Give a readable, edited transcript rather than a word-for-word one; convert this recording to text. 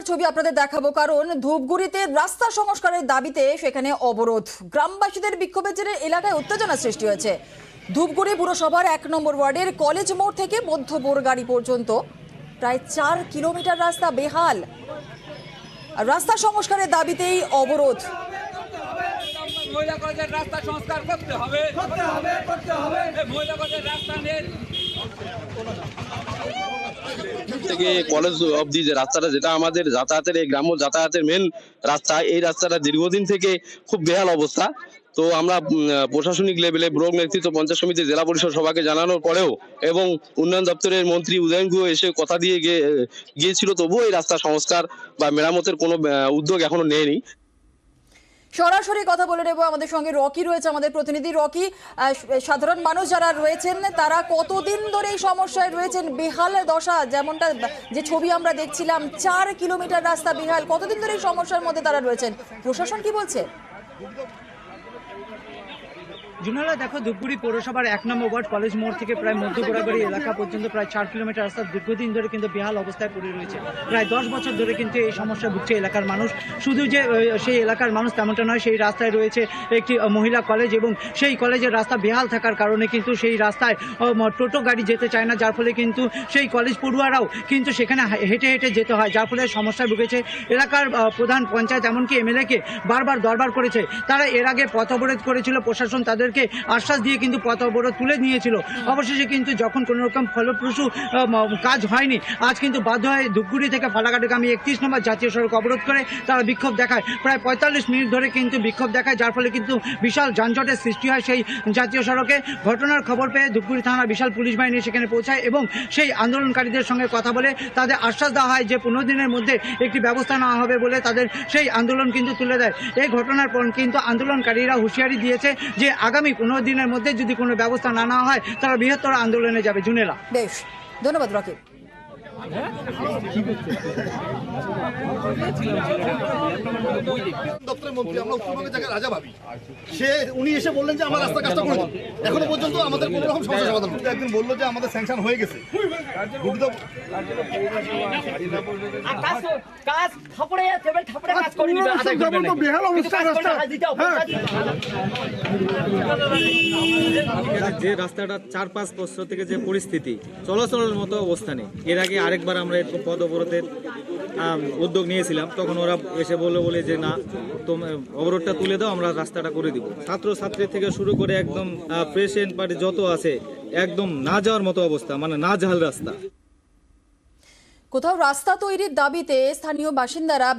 ছবি আপনাদের দেখাবো, কারণ ধূপগুড়িতে রাস্তা সংস্কারের দাবিতে সেখানে অবরোধ। গ্রামবাসীদের বিক্ষোভের জেরে এলাকায় উত্তেজনা সৃষ্টি হয়েছে। ধূপগুড়ি পুরসভার 1 নম্বর ওয়ার্ডের কলেজ মোড় থেকে মধ্য বোরগাড়ি পর্যন্ত প্রায় 4 কিলোমিটার রাস্তা বেহাল। আর রাস্তা সংস্কারের দাবিতেই অবরোধ। মহিলা কলেজের রাস্তা সংস্কার করতে হবে। মহিলা কলেজের রাস্তা নেই থেকে কলেজ অবধি যে রাস্তাটা, যেটা আমাদের যাতায়াতের এই গ্রাম্য যাতায়াতের মেন রাস্তা, এই রাস্তাটা দীর্ঘদিন থেকে খুব বেহাল অবস্থা। তো আমরা প্রশাসনিক লেভেলে ব্লক নেতৃত্ব, পঞ্চায়েত সমিতি, জেলা পরিষদ সভাকে জানানোর পরেও এবং উন্নয়ন দপ্তরের মন্ত্রী উদয়ন গুহ এসে কথা দিয়ে গিয়েছিল, তবুও এই রাস্তা সংস্কার বা মেরামতের কোনো উদ্যোগ এখনো নেয়নি। সরাসরি কথা বলে নেব, আমাদের সঙ্গে রকি রয়েছে, আমাদের প্রতিনিধি। রকি, সাধারণ মানুষ যারা রয়েছেন তারা কতদিন ধরে এই সমস্যায় রয়েছেন? বেহাল দশা, যেমনটা যে ছবি আমরা দেখছিলাম, 4 কিলোমিটার রাস্তা বেহাল। কতদিন ধরে এই সমস্যার মধ্যে তারা রয়েছেন? প্রশাসন কি বলছে? জুনালা, দেখো, ধূপগুড়ি পৌরসভার 1 নম্বর ওয়ার্ড কলেজ মোড় থেকে প্রায় মধ্য গোড়াবাড়ি এলাকা পর্যন্ত প্রায় 4 কিলোমিটার রাস্তা দীর্ঘদিন ধরে কিন্তু বেহাল অবস্থায় পড়ে রয়েছে। প্রায় 10 বছর ধরে কিন্তু এই সমস্যা ভুগছে এলাকার মানুষ। শুধু যে সেই এলাকার মানুষ তেমনটা নয়, সেই রাস্তায় রয়েছে একটি মহিলা কলেজ এবং সেই কলেজের রাস্তা বেহাল থাকার কারণে কিন্তু সেই রাস্তায় টোটো গাড়ি যেতে চায় না, যার ফলে কিন্তু সেই কলেজ পড়ুয়ারাও কিন্তু সেখানে হেঁটে হেঁটে যেতে হয়, যার ফলে সমস্যায় ভুগেছে এলাকার প্রধান, পঞ্চায়েত, এমনকি এমএলএকে বারবার দরবার করেছে। তারা এর আগে পথ অবরোধ করেছিল, প্রশাসন তাদেরকে আশ্বাস দিয়ে কিন্তু পথ অবরোধ তুলে নিয়েছিল। অবশেষে কিন্তু যখন কোনো রকম ফলপ্রসূ কাজ হয়নি, আজ কিন্তু বাধ্য হয়ে ধূপগুড়ি থেকে ফালাকাটাগামী 31 নম্বর জাতীয় সড়ক অবরোধ করে তারা বিক্ষোভ দেখায়। প্রায় 45 মিনিট ধরে কিন্তু বিক্ষোভ দেখায়, যার ফলে কিন্তু বিশাল যানজটের সৃষ্টি হয় সেই জাতীয় সড়কে। ঘটনার খবর পেয়ে ধূপগুড়ি থানার বিশাল পুলিশ বাহিনী সেখানে পৌঁছায় এবং সেই আন্দোলনকারীদের সঙ্গে কথা বলে তাদের আশ্বাস দেওয়া হয় যে 15 দিনের মধ্যে একটি ব্যবস্থা নেওয়া হবে বলে তাদের সেই আন্দোলন কিন্তু তুলে দেয়। এই ঘটনার পর কিন্তু আন্দোলনকারীরা হুঁশিয়ারি দিয়েছে যে আগামী 15 দিনের মধ্যে যদি কোনো ব্যবস্থা না নেওয়া হয় তারা বৃহত্তর আন্দোলনে যাবে। জুনেলা, বেশ, ধন্যবাদ রকি। দপ্তরের মন্ত্রী, আমরা উত্তরবঙ্গের জায়গায় রাজা ভাবি, উনি এসে বললেন যে আমার রাস্তা কাজটা করে দিন। এখনো পর্যন্ত আমাদের কোনো রকম সমস্যা সমাধান করতে, একদিন বললো যে আমাদের স্যাংশন হয়ে গেছে। যে রাস্তাটা 4-5 বছর থেকে যে পরিস্থিতি, চলাচলের মতো অবস্থা নেই। এর আগে আরেকবার আমরা এরকম পদ অবরোধের উদ্যোগ নিয়েছিলাম, তখন ওরা এসে বলে যে না, অবরোধটা তুলে দাও, আমরা রাস্তাটা করে দিব। ছাত্রছাত্রী থেকে শুরু করে একদম পেশেন্ট পার্টি যত আছে, একদম না যাওয়ার মতো অবস্থা, মানে না জাহাল রাস্তা। কোথাও রাস্তা তৈরির দাবিতে স্থানীয় বাসিন্দারা